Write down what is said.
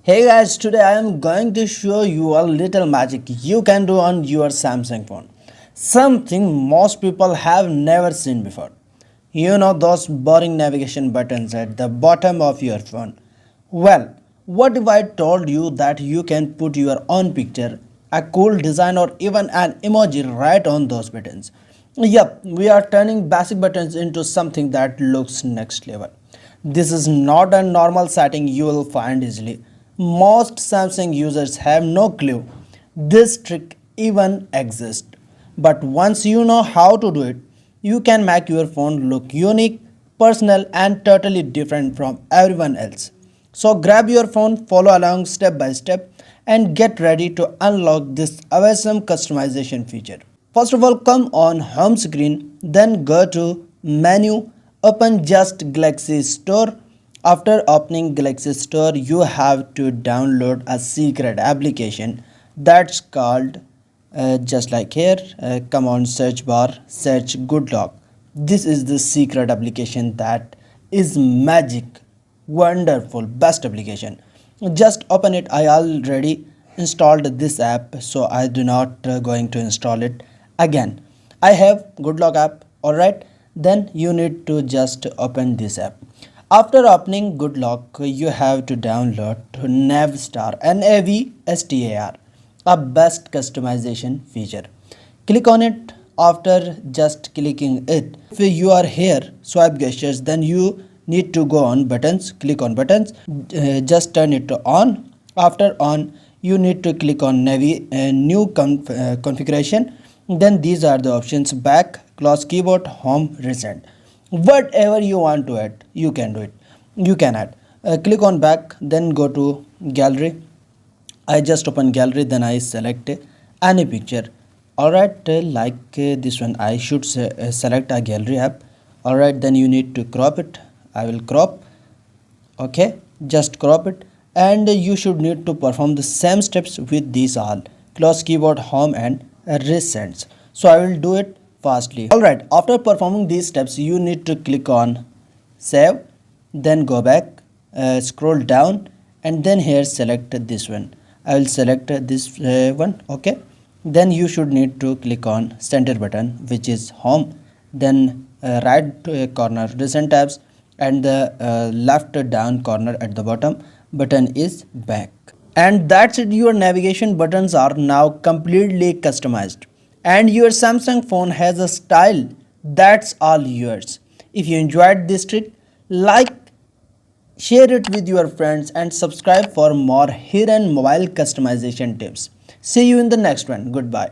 Hey guys, today I am going to show you a little magic you can do on your Samsung phone. Something most people have never seen before. You know those boring navigation buttons at the bottom of your phone. Well, what if I told you that you can put your own picture, a cool design or even an emoji right on those buttons? Yep, we are turning basic buttons into something that looks next level. This is not a normal setting you will find easily. Most Samsung users have no clue this trick even exists. But once you know how to do it, you can make your phone look unique, personal and totally different from everyone else. So grab your phone, follow along step by step and get ready to unlock this awesome customization feature. First of all, come on home screen, then go to menu, open just Galaxy Store. After opening Galaxy Store, you have to download a secret application that's called just like here. Come on search bar, search Good Lock. This is the secret application that is magic, wonderful, best application. Just open it. I already installed this app, so I do not going to install it again. I have Good Lock app. All right, then you need to just open this app. After opening Good Lock, you have to download Navstar, Navstar, a best customization feature. Click on it. After just clicking it, if you are here swipe gestures, then you need to go on buttons. Click on buttons. Just turn it to on. After on, you need to click on new configuration. Then these are the options: back, close keyboard, home, recent. Whatever you want to add, you can do it. You can add. Click on back, then go to gallery. I just open gallery, then I select any picture. Alright, this one I should select a gallery app. Alright, then you need to crop it. I will crop. Okay, just crop it, and you should need to perform the same steps with these all: close keyboard, home and recents. So I will do it fastly. Alright, after performing these steps, you need to click on save, then go back, scroll down, and then here select this one. I will select this one. Okay, then you should need to click on center button, which is home, then right corner recent tabs, and the left down corner at the bottom button is back. And that's it, your navigation buttons are now completely customized and your Samsung phone has a style that's all yours. If you enjoyed this trick, like, share it with your friends and subscribe for more hidden mobile customization tips. See you in the next one. Goodbye.